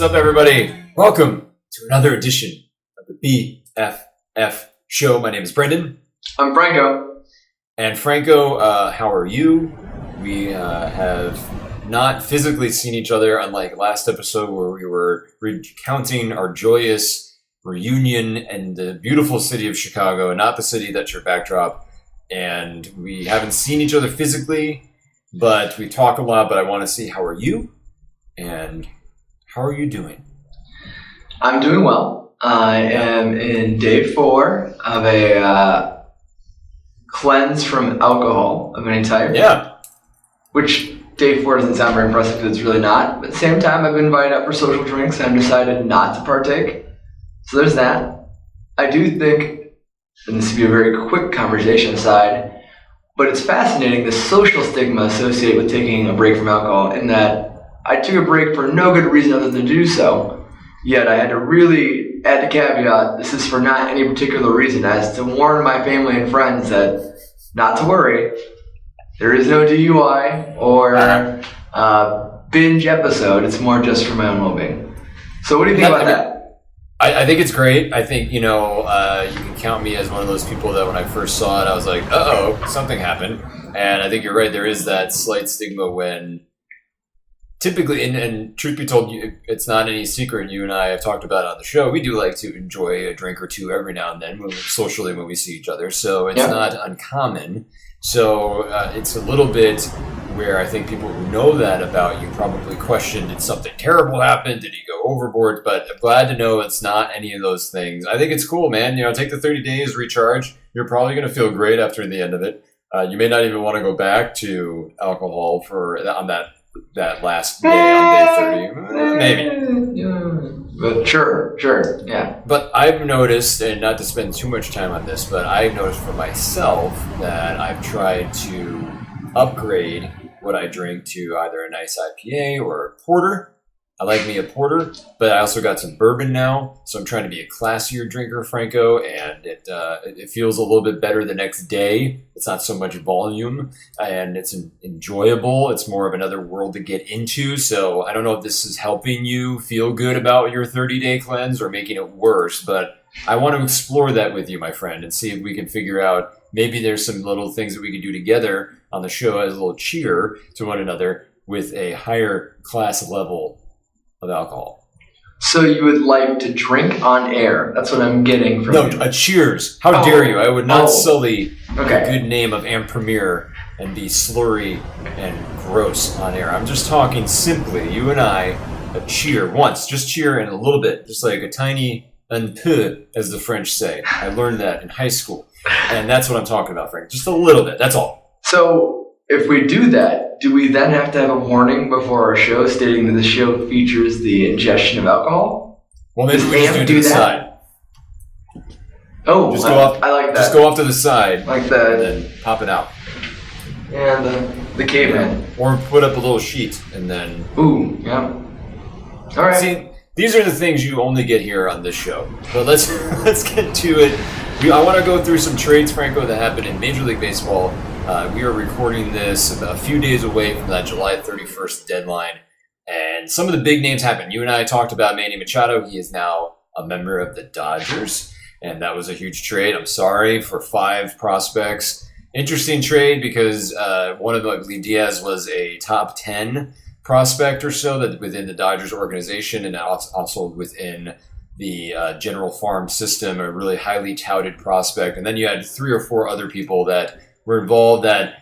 What's up, everybody? Welcome to another edition of the BFF show. My name is Brendan. I'm Franco. And Franco, how are you? We have not physically seen each other, unlike last episode where we were recounting our joyous reunion in the beautiful city of Chicago, not the city that's your backdrop. And we haven't seen each other physically, but we talk a lot. But I want to see, how are you? And how are you doing? I'm doing well. I am in day 4 of a cleanse from alcohol of any type. Yeah. Which day 4 doesn't sound very impressive because it's really not. But at the same time, I've been invited out for social drinks and I've decided not to partake. So there's that. I do think, and this would be a very quick conversation aside, but it's fascinating the social stigma associated with taking a break from alcohol, in that I took a break for no good reason other than to do so. Yet I had to really add the caveat, this is for not any particular reason, as to warn my family and friends that not to worry, there is no DUI or binge episode. It's more just for my own well-being. So what do you think about that? I think it's great. I think, you can count me as one of those people that when I first saw it, I was like, uh-oh, something happened. And I think you're right. There is that slight stigma when typically, and truth be told, it's not any secret. You and I have talked about it on the show. We do like to enjoy a drink or two every now and then when we see each other. So it's not uncommon. So it's a little bit where I think people who know that about you probably question, did something terrible happen? Did he go overboard? But I'm glad to know it's not any of those things. I think it's cool, man. Take the 30 days, recharge. You're probably going to feel great after the end of it. You may not even want to go back to alcohol on that last day on day 30. Maybe. But sure, yeah. But I've noticed, and not to spend too much time on this, but I've noticed for myself that I've tried to upgrade what I drink to either a nice IPA or a porter. I like me a porter, but I also got some bourbon now, so I'm trying to be a classier drinker, Franco, and it feels a little bit better the next day. It's not so much volume, and it's enjoyable. It's more of another world to get into, so I don't know if this is helping you feel good about your 30-day cleanse or making it worse, but I want to explore that with you, my friend, and see if we can figure out maybe there's some little things that we can do together on the show as a little cheer to one another with a higher class level of alcohol. So you would like to drink on air? That's what I'm getting from you. No, a cheers. How dare you? I would not sully the good name of Amp Premier and be slurry and gross on air. I'm just talking simply, you and I, a cheer once. Just cheer and a little bit. Just like a tiny un peu, as the French say. I learned that in high school. And that's what I'm talking about, Frank. Just a little bit. That's all. So if we do that, do we then have to have a warning before our show stating that the show features the ingestion of alcohol? Well, maybe we just do the side. Oh, just go off, I like that. Just go off to the side, like that, and then pop it out. And the caveman. Or put up a little sheet, and then... Ooh, yeah. All right. See, these are the things you only get here on this show. But let's get to it. I want to go through some trades, Franco, that happened in Major League Baseball. We are recording this a few days away from that July 31st deadline. And some of the big names happened. You and I talked about Manny Machado. He is now a member of the Dodgers. And that was a huge trade. I'm sorry for 5 prospects. Interesting trade because one of them, I believe Diaz, was a top 10 prospect or so that within the Dodgers organization and also within the general farm system, a really highly touted prospect. And then you had 3 or 4 other people that were involved that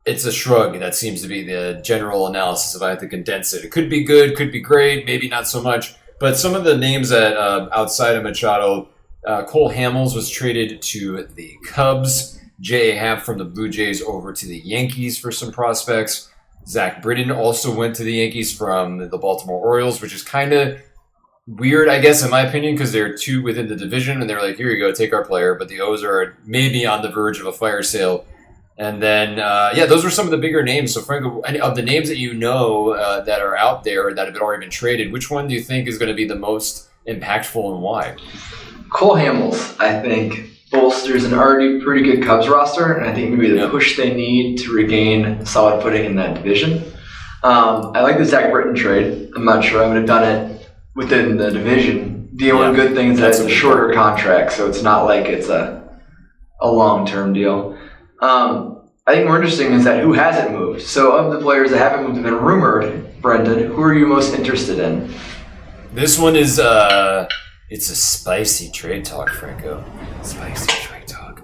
it's a shrug. That seems to be the general analysis if I had to condense it. It could be good, could be great, maybe not so much. But some of the names that outside of Machado, Cole Hamels was traded to the Cubs. J.A. Happ from the Blue Jays over to the Yankees for some prospects. Zach Britton also went to the Yankees from the Baltimore Orioles, which is kind of weird, I guess, in my opinion, because they're 2 within the division, and they're like, here you go, take our player. But the O's are maybe on the verge of a fire sale. And then, those were some of the bigger names. So, Franco, of the names that you know that are out there that have already been traded, which one do you think is going to be the most impactful and why? Cole Hamels, I think, bolsters an already pretty good Cubs roster, and I think maybe the push they need to regain solid footing in that division. I like the Zach Britton trade. I'm not sure I would have done it within the division. The only good thing is that it's a shorter contract, so it's not like it's a long-term deal. I think more interesting is that who hasn't moved. So of the players that haven't moved have been rumored, Brendan, who are you most interested in? This one is it's a spicy trade talk, Franco. Spicy trade talk.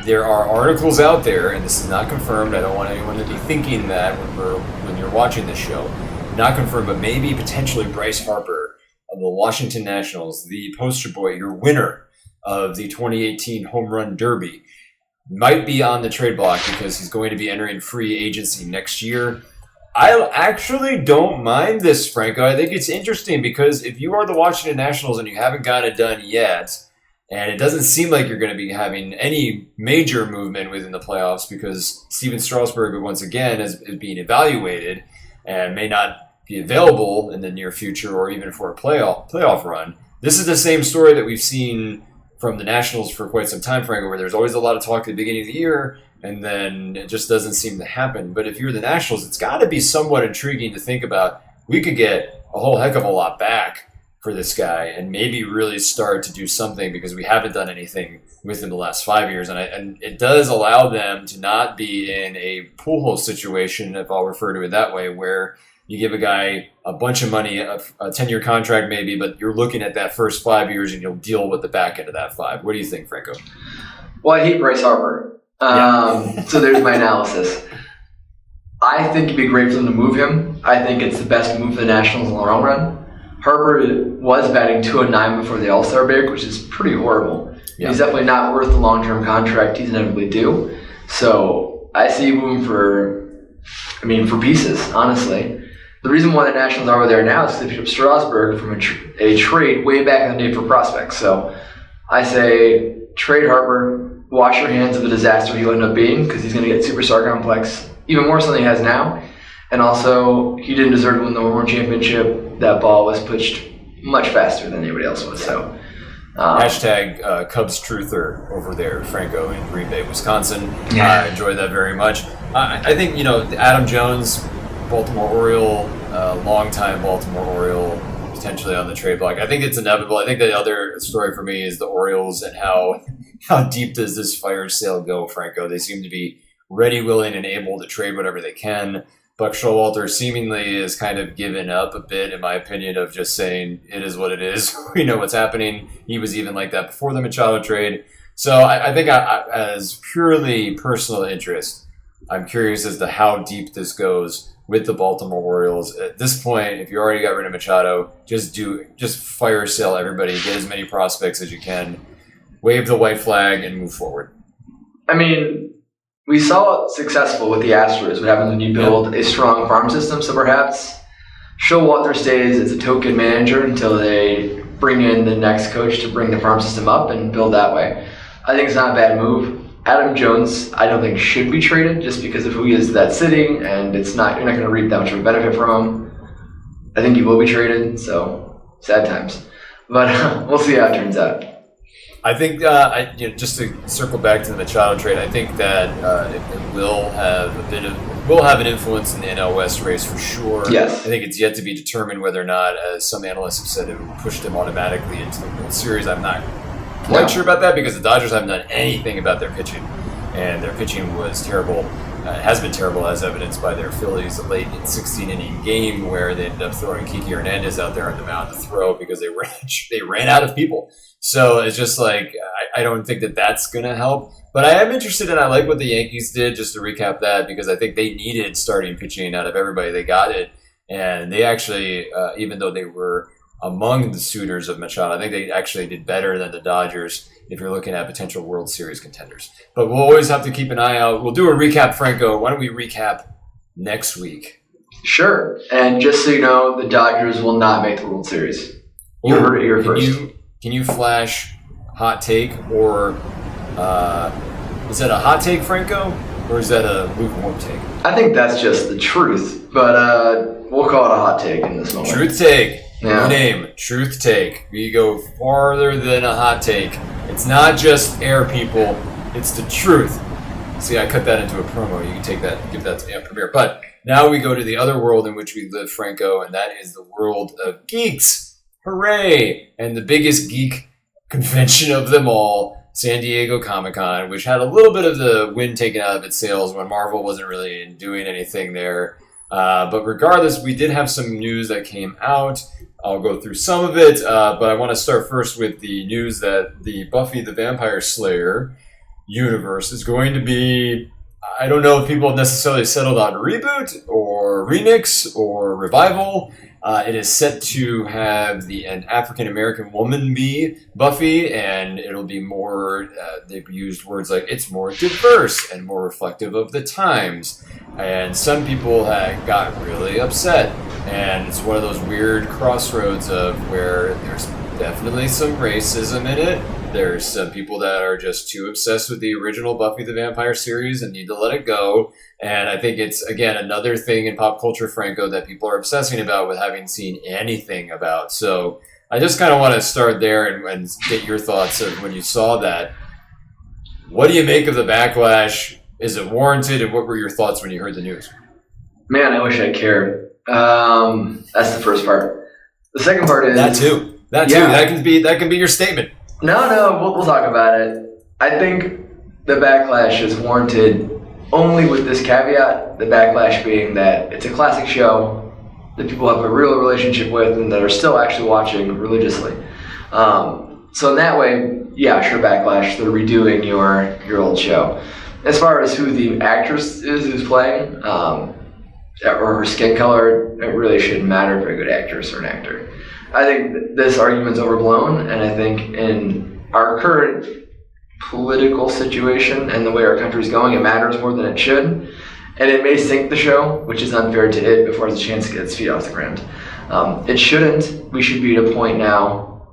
There are articles out there, and this is not confirmed. I don't want anyone to be thinking that when you're watching this show. Not confirmed, but maybe potentially Bryce Harper of the Washington Nationals, the poster boy, your winner of the 2018 Home Run Derby, might be on the trade block because he's going to be entering free agency next year. I actually don't mind this, Franco. I think it's interesting because if you are the Washington Nationals and you haven't got it done yet, and it doesn't seem like you're going to be having any major movement within the playoffs because Steven Strasburg, once again, is being evaluated and may not be available in the near future or even for a playoff run. This is the same story that we've seen from the Nationals for quite some time, Franco, where there's always a lot of talk at the beginning of the year, and then it just doesn't seem to happen. But if you're the Nationals, it's got to be somewhat intriguing to think about. We could get a whole heck of a lot back for this guy and maybe really start to do something because we haven't done anything within the last 5 years. And it does allow them to not be in a Pujols situation, if I'll refer to it that way, where you give a guy a bunch of money, a 10-year contract maybe, but you're looking at that first 5 years and you'll deal with the back end of that 5. What do you think, Franco? Well, I hate Bryce Harper. So there's my analysis. I think it'd be great for them to move him. I think it's the best move for the Nationals in the long run. Harper was batting .209 before the All-Star break, which is pretty horrible. Yeah. He's definitely not worth the long-term contract he's inevitably due. So I see him moving for pieces, honestly. The reason why the Nationals are where they are now is because they picked up Strasburg from a trade way back in the day for prospects. So I say trade Harper, wash your hands of the disaster he'll end up being because he's going to get superstar complex, even more so than he has now. And also, he didn't deserve to win the World Championship. That ball was pitched much faster than anybody else was. So, hashtag Cubs truther over there, Franco in Green Bay, Wisconsin. I enjoy that very much. I think, Adam Jones, Baltimore Oriole, longtime Baltimore Oriole, potentially on the trade block. I think it's inevitable. I think the other story for me is the Orioles and how deep does this fire sale go, Franco? They seem to be ready, willing, and able to trade whatever they can. Buck Showalter seemingly has kind of given up a bit, in my opinion, of just saying it is what it is. We know what's happening. He was even like that before the Machado trade. So I think as purely personal interest, I'm curious as to how deep this goes with the Baltimore Orioles. At this point, if you already got rid of Machado, just fire sale everybody, get as many prospects as you can, wave the white flag, and move forward. I mean, we saw it successful with the Astros. What happens when you build a strong farm system? So perhaps Showalter stays as a token manager until they bring in the next coach to bring the farm system up and build that way. I think it's not a bad move. Adam Jones, I don't think should be traded just because of who he is to that city, and you're not going to reap that much of a benefit from him. I think he will be traded, so sad times. But we'll see how it turns out. I think, just to circle back to the Machado trade, I think that it will have an influence in the NL West race for sure. Yes. I think it's yet to be determined whether or not, as some analysts have said, it pushed him automatically into the World Series. I'm not quite sure about that because the Dodgers haven't done anything about their pitching, and their pitching was terrible. Has been terrible, as evidenced by their Phillies late in 16-inning game where they ended up throwing Kiki Hernandez out there on the mound to throw because they ran out of people. So it's just like, I don't think that that's going to help. But I am interested and I like what the Yankees did, just to recap that, because I think they needed starting pitching out of everybody. They got it. And they actually, even though they were among the suitors of Machado, I think they actually did better than the Dodgers if you're looking at potential World Series contenders. But we'll always have to keep an eye out. We'll do a recap, Franco. Why don't we recap next week? Sure. And just so you know, the Dodgers will not make the World Series. You heard it here first. Can you flash hot take, or is that a hot take, Franco, or is that a lukewarm take? I think that's just the truth, but we'll call it a hot take in this moment. Truth take. Yeah. Name, Truth Take. We go farther than a hot take. It's not just air, people. It's the truth. See, I cut that into a promo. You can take that, give that to Premiere. But Now we go to the other world in which we live, Franco, and that is the world of geeks. Hooray! And the biggest geek convention of them all, San Diego Comic-Con, which had a little bit of the wind taken out of its sails when Marvel wasn't really doing anything there. But regardless, we did have some news that came out. I'll go through some of it, but I want to start first with the news that the Buffy the Vampire Slayer universe is going to be, I don't know if people have necessarily settled on reboot or remix or revival. It is set to have an African-American woman be Buffy, and it'll be more, they've used words like it's more diverse and more reflective of the times. And some people got really upset. And it's one of those weird crossroads of where there's definitely some racism in it. There's some people that are just too obsessed with the original Buffy the Vampire series and need to let it go. And I think it's, again, another thing in pop culture, Franco, that people are obsessing about with having seen anything about. So I just kind of want to start there and get your thoughts of when you saw that. What do you make of the backlash? Is it warranted? And what were your thoughts when you heard the news? Man, I wish I cared. That's the first part. The second part is... That too. Yeah. That can be your statement. No, we'll talk about it. I think the backlash is warranted only with this caveat, the backlash being that it's a classic show that people have a real relationship with and that are still actually watching religiously. So in that way, yeah, sure, backlash. They're redoing your old show. As far as who the actress is who's playing, or her skin color, it really shouldn't matter for a good actress or an actor. I think this argument's overblown, and I think in our current political situation and the way our country's going, it matters more than it should. And it may sink the show, which is unfair to it before it has a chance to get its feet off the ground. It shouldn't. We should be at a point now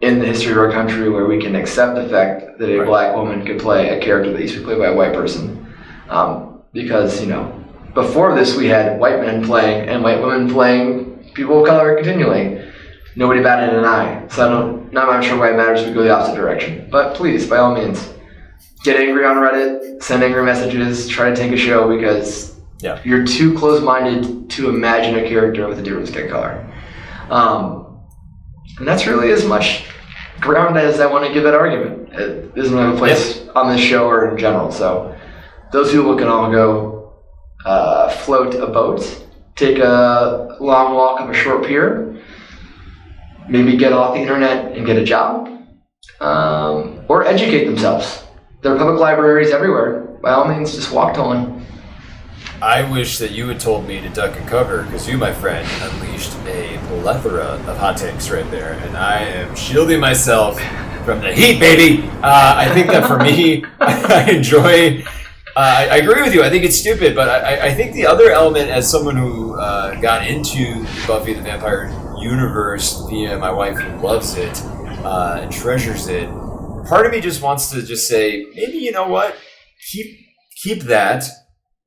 in the history of our country where we can accept the fact that a black woman could play a character that used to be played by a white person. Because, before this we had white men playing and white women playing people of color continually. Nobody batted an eye. So I'm not sure why it matters if we go the opposite direction. But please, by all means, get angry on Reddit, send angry messages, try to tank a show because you're too close-minded to imagine a character with a different skin color. And that's really as much ground as I want to give that argument. It doesn't have a place on this show or in general. So those people can all go float a boat, take a long walk on a short pier, maybe get off the internet and get a job, or educate themselves. There are public libraries everywhere. By all means, just walk to one. I wish that you had told me to duck and cover, because you, my friend, unleashed a plethora of hot takes right there, and I am shielding myself from the heat, baby. I think that for me, I enjoy... I agree with you. I think it's stupid, but I think the other element, as someone who got into Buffy the Vampire universe via my wife who loves it and treasures it, part of me just wants to just say, maybe, you know what? Keep that.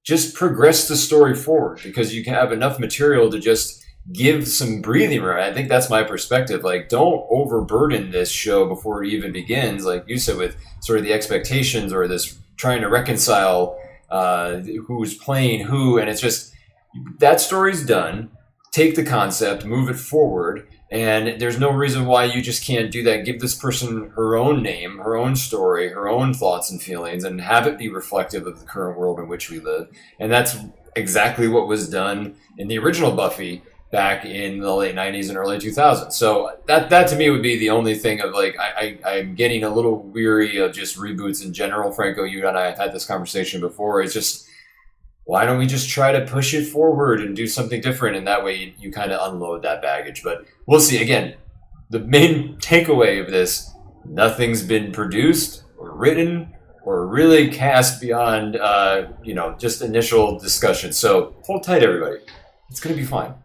Just progress the story forward, because you can have enough material to just give some breathing room. I think that's my perspective. Like, don't overburden this show before it even begins, like you said, with sort of the expectations or this trying to reconcile who's playing who. And it's just, that story's done. Take the concept, move it forward, and there's no reason why you just can't do that. Give this person her own name, her own story, her own thoughts and feelings, and have it be reflective of the current world in which we live. And that's exactly what was done in the original Buffy back in the late 90s and early 2000s. So that to me would be the only thing of, like, I'm getting a little weary of just reboots in general. Franco, you and I have had this conversation before. It's just, why don't we just try to push it forward and do something different? And that way you kind of unload that baggage. But we'll see. Again, the main takeaway of this, nothing's been produced or written or really cast beyond, just initial discussion. So hold tight, everybody. It's going to be fine.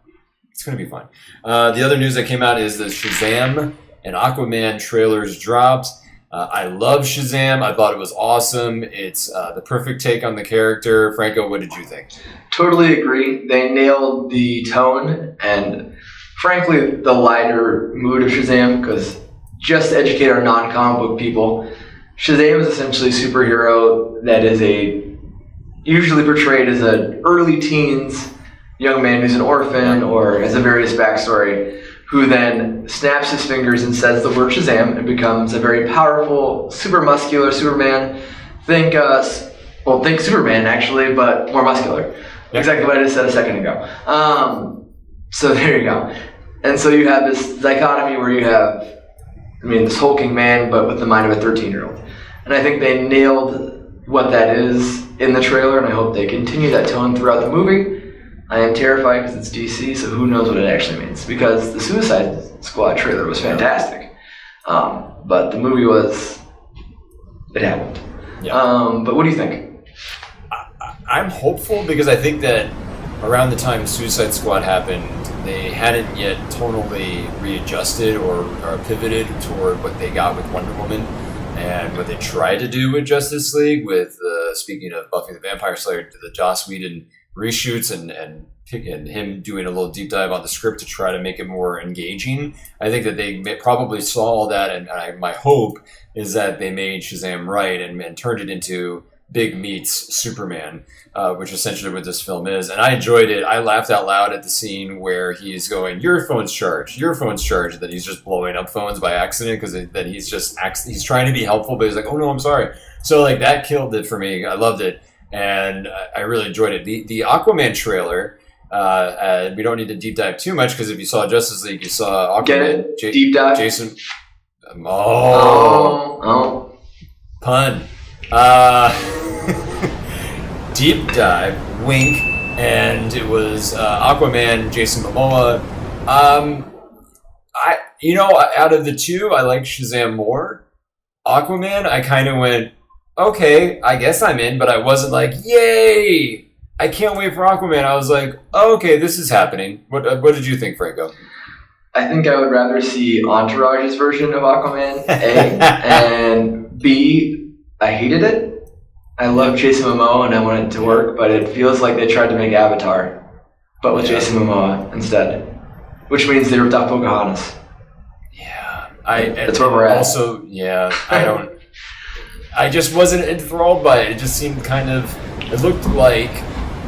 It's going to be fine. The other news that came out is the Shazam and Aquaman trailers dropped. I love Shazam. I thought it was awesome. It's the perfect take on the character. Franco, what did you think? Totally agree. They nailed the tone and, frankly, the lighter mood of Shazam, because just to educate our non-comic book people, Shazam is essentially a superhero that is a usually portrayed as an early teens young man who's an orphan or has a various backstory, who then snaps his fingers and says the word Shazam and becomes a very powerful, super muscular Superman. Think Superman actually, but more muscular. Yep. Exactly what I just said a second ago. So there you go. And so you have this dichotomy where you have, this hulking man, but with the mind of a 13-year-old. And I think they nailed what that is in the trailer, and I hope they continue that tone throughout the movie. I am terrified because it's DC, so who knows what it actually means. Because the Suicide Squad trailer was fantastic. But the movie it happened. Yeah. But what do you think? I'm hopeful because I think that around the time Suicide Squad happened, they hadn't yet tonally readjusted or pivoted toward what they got with Wonder Woman and what they tried to do with Justice League with, speaking of Buffy the Vampire Slayer, the Joss Whedon reshoots and him doing a little deep dive on the script to try to make it more engaging. I think that they probably saw all that, and my hope is that they made Shazam right and turned it into Big Meets Superman, which essentially what this film is. And I enjoyed it. I laughed out loud at the scene where he's going, your phone's charged, that he's just blowing up phones by accident because that he's trying to be helpful, but he's like, oh no, I'm sorry. So like that killed it for me. I loved it. And I really enjoyed it. The Aquaman trailer, we don't need to deep dive too much because if you saw Justice League, you saw Aquaman. Deep dive? Jason. Pun. Deep dive, wink, and it was Aquaman, Jason Momoa. Out of the two, I like Shazam more. Aquaman, I kind of went, okay, I guess I'm in, but I wasn't like, yay! I can't wait for Aquaman. I was like, oh, okay, this is happening. What did you think, Franco? I think I would rather see Entourage's version of Aquaman, A, and B, I hated it. I love Jason Momoa and I want it to work, but it feels like they tried to make Avatar, but with Jason Momoa instead, which means they ripped off Pocahontas. Yeah, that's where we're at. Also, I just wasn't enthralled by it. It just seemed it looked like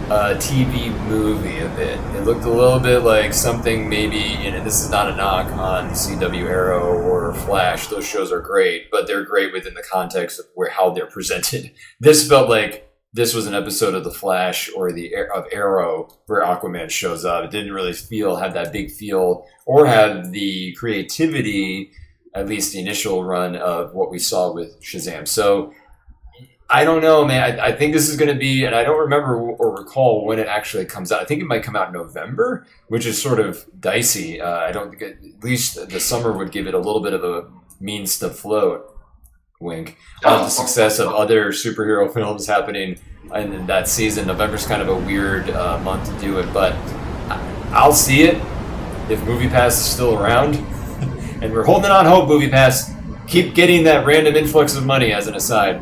a TV movie a bit. It looked a little bit like something maybe, this is not a knock on CW Arrow or Flash. Those shows are great, but they're great within the context of how they're presented. This felt like this was an episode of The Flash or of Arrow where Aquaman shows up. It didn't really have that big feel or have the creativity, at least the initial run of what we saw with Shazam. So I don't know, man. I think this is going to be, and I don't remember or recall when it actually comes out. I think it might come out in November, which is sort of dicey. I don't think at least the summer would give it a little bit of a means to float. Wink. The success of other superhero films happening in that season. November's kind of a weird month to do it, but I'll see it if MoviePass is still around. And we're holding on hope, MoviePass. Keep getting that random influx of money as an aside.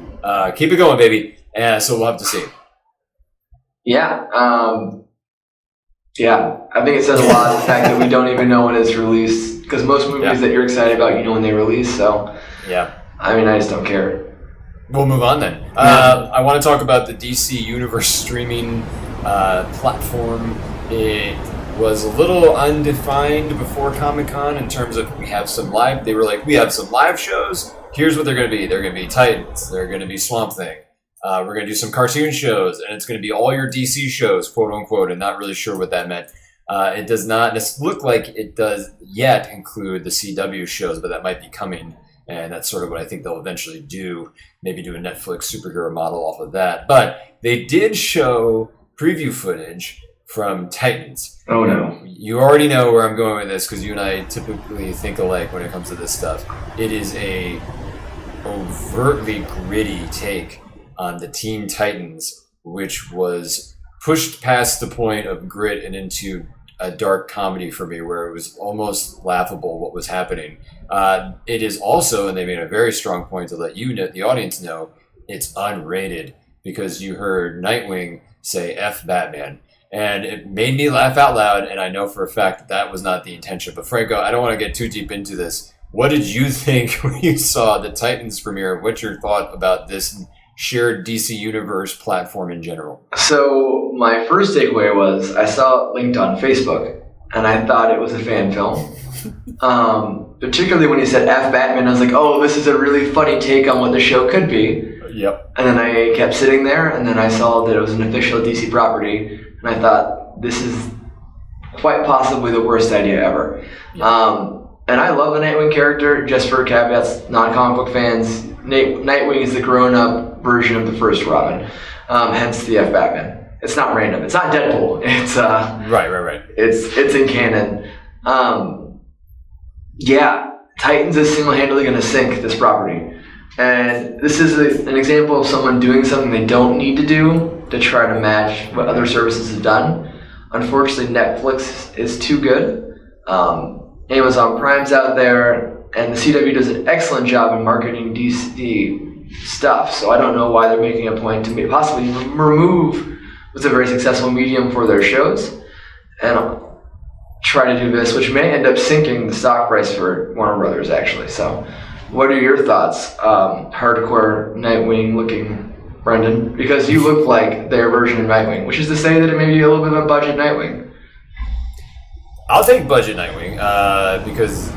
Keep it going, baby. So we'll have to see. Yeah. I think it says a lot, the fact that we don't even know when it's released. Because most movies that you're excited about, you know when they release. So, I just don't care. We'll move on then. I want to talk about the DC Universe streaming platform. It was a little undefined before Comic-Con in terms of we have some live shows. Here's what they're going to be. They're going to be Titans. They're going to be Swamp Thing. We're going to do some cartoon shows, and it's going to be all your DC shows, quote unquote, and not really sure what that meant. It does not look like it does yet include the CW shows, but that might be coming, and that's sort of what I think they'll eventually do. Maybe do a Netflix superhero model off of that. But they did show preview footage from Titans. Oh no. You already know where I'm going with this because you and I typically think alike when it comes to this stuff. It is a overtly gritty take on the Teen Titans, which was pushed past the point of grit and into a dark comedy for me where it was almost laughable what was happening. It is also, and they made a very strong point to let the audience know, it's unrated because you heard Nightwing say F Batman. And it made me laugh out loud, and I know for a fact that was not the intention. But Franco, I don't want to get too deep into this. What did you think when you saw the Titans premiere? What's your thought about this shared DC Universe platform in general? So my first takeaway was I saw it linked on Facebook, and I thought it was a fan film. Particularly when he said F Batman, I was like, oh, this is a really funny take on what the show could be. Yep. And then I kept sitting there, and then I saw that it was an official DC property, and I thought, this is quite possibly the worst idea ever. Yep. And I love the Nightwing character, just for caveats, non-comic book fans. Nightwing is the grown-up version of the first Robin, hence the F Batman. It's not random. It's not Deadpool. It's right. It's in canon. Titans is single-handedly going to sink this property. And this is an example of someone doing something they don't need to do to try to match what other services have done. Unfortunately, Netflix is too good. Amazon Prime's out there, and the CW does an excellent job in marketing DC stuff. So I don't know why they're making a point to possibly remove what's a very successful medium for their shows and try to do this, which may end up sinking the stock price for Warner Brothers, actually. So what are your thoughts, hardcore Nightwing looking Brendan? Because you look like their version of Nightwing, which is to say that it may be a little bit of a budget Nightwing. I'll take budget Nightwing because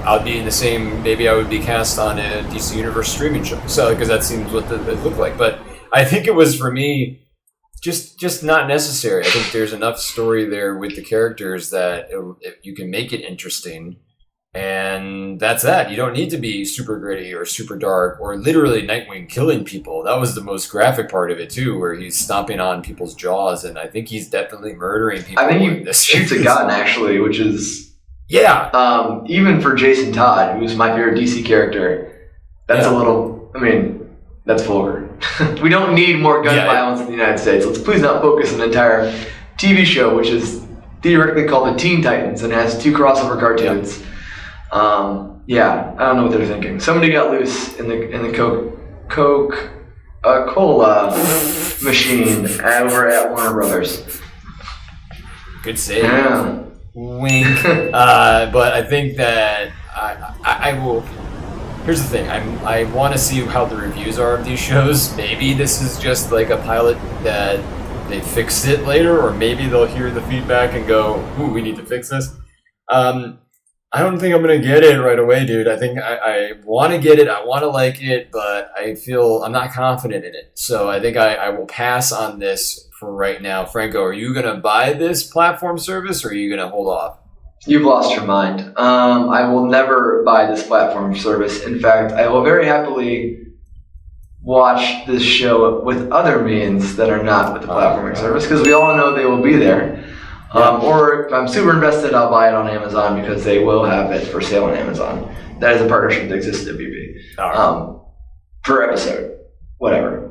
I'll be in the same. Maybe I would be cast on a DC Universe streaming show, so because that seems what it looked like. But I think it was for me just not necessary. I think there's enough story there with the characters that you can make it interesting. And that's that. You don't need to be super gritty or super dark or literally Nightwing killing people. That was the most graphic part of it too, where he's stomping on people's jaws, and I think he's definitely murdering people. I think he shoots a gun actually, which is even for Jason Todd, who's my favorite DC character, that's a little. I mean, that's vulgar. We don't need more gun violence in the United States. Let's please not focus on an entire TV show, which is theoretically called the Teen Titans and has 2 crossover cartoons. I don't know what they're thinking. Somebody got loose in the Coca-Cola machine over at Warner Brothers. Good save. Yeah. Wink. But I think that I will. Here's the thing. I want to see how the reviews are of these shows. Maybe this is just like a pilot that they fixed it later, or maybe they'll hear the feedback and go, "Ooh, we need to fix this." I don't think I'm going to get it right away, dude. I think I want to get it. I want to like it, but I feel I'm not confident in it. So I think I will pass on this for right now. Franco, are you going to buy this platform service, or are you going to hold off? You've lost your mind. I will never buy this platform service. In fact, I will very happily watch this show with other means that are not with the platforming service, because we all know they will be there. Or if I'm super invested, I'll buy it on Amazon because they will have it for sale on Amazon. That is a partnership that exists at BP. Per episode. Whatever.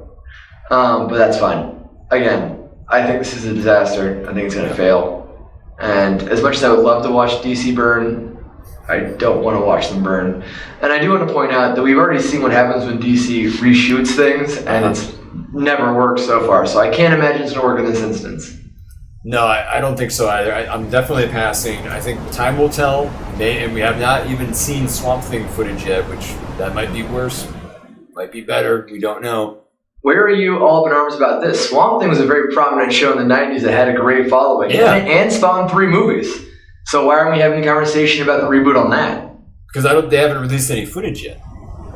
But that's fine. Again, I think this is a disaster. I think it's going to fail. And as much as I would love to watch DC burn, I don't want to watch them burn. And I do want to point out that we've already seen what happens when DC reshoots things, and it's never worked so far. So I can't imagine it's going to work in this instance. No, I don't think so either. I'm definitely passing. I think time will tell. And we have not even seen Swamp Thing footage yet, which that might be worse, might be better. We don't know. Where are you all up in arms about this? Swamp Thing was a very prominent show in the 90s that had a great following. Yeah. And spawned 3 movies. So why aren't we having a conversation about the reboot on that? Because they haven't released any footage yet.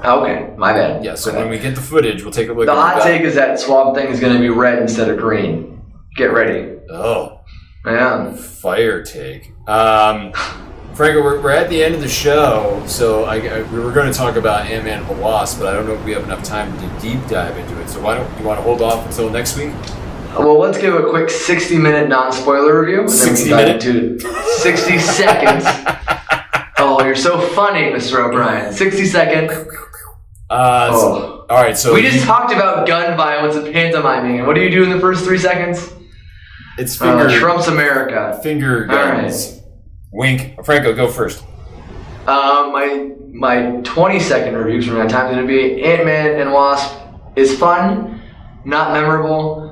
Okay, my bad. Yeah, so when we get the footage, we'll take a look at it. The hot take is that Swamp Thing is going to be red instead of green. Get ready. Oh. Yeah. Fire take. Franco, we're at the end of the show, so we were going to talk about Ant-Man and the Wasp, but I don't know if we have enough time to deep dive into it. So why don't you want to hold off until next week? Well, let's give a quick 60-minute non-spoiler review. 60-minute? 60 seconds. Oh, you're so funny, Mr. O'Brien. 60-second. All right, so we just talked about gun violence and pantomiming, and what do you do in the first 3 seconds? It's Trump's America. Finger guns. All right. Wink. Franco, go first. My 20-second review from my time is going to be Ant-Man and Wasp is fun, not memorable,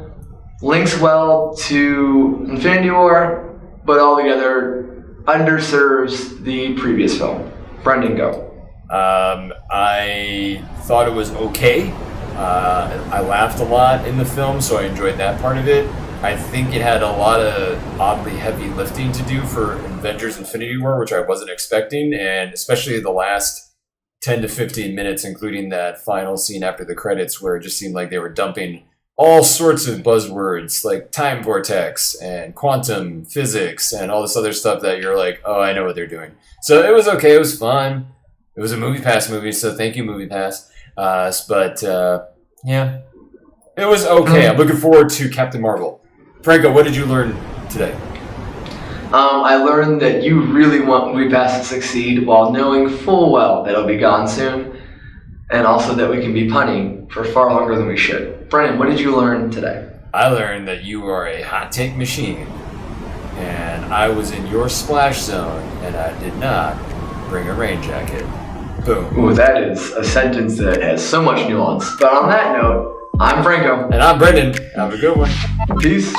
links well to Infinity War, but altogether underserves the previous film. Brendan, go. I thought it was okay. I laughed a lot in the film, so I enjoyed that part of it. I think it had a lot of oddly heavy lifting to do for Avengers Infinity War, which I wasn't expecting, and especially the last 10 to 15 minutes, including that final scene after the credits where it just seemed like they were dumping all sorts of buzzwords like time vortex and quantum physics and all this other stuff that you're like, oh, I know what they're doing. So it was okay. It was fun. It was a MoviePass movie, so thank you, MoviePass. Yeah, it was okay. I'm looking forward to Captain Marvel. Franco, what did you learn today? I learned that you really want MoviePass to succeed while knowing full well that it'll be gone soon, and also that we can be punning for far longer than we should. Brennan, what did you learn today? I learned that you are a hot take machine, and I was in your splash zone, and I did not bring a rain jacket. Boom. Ooh, that is a sentence that has so much nuance. But on that note, I'm Franco. And I'm Brendan. Have a good one. Peace.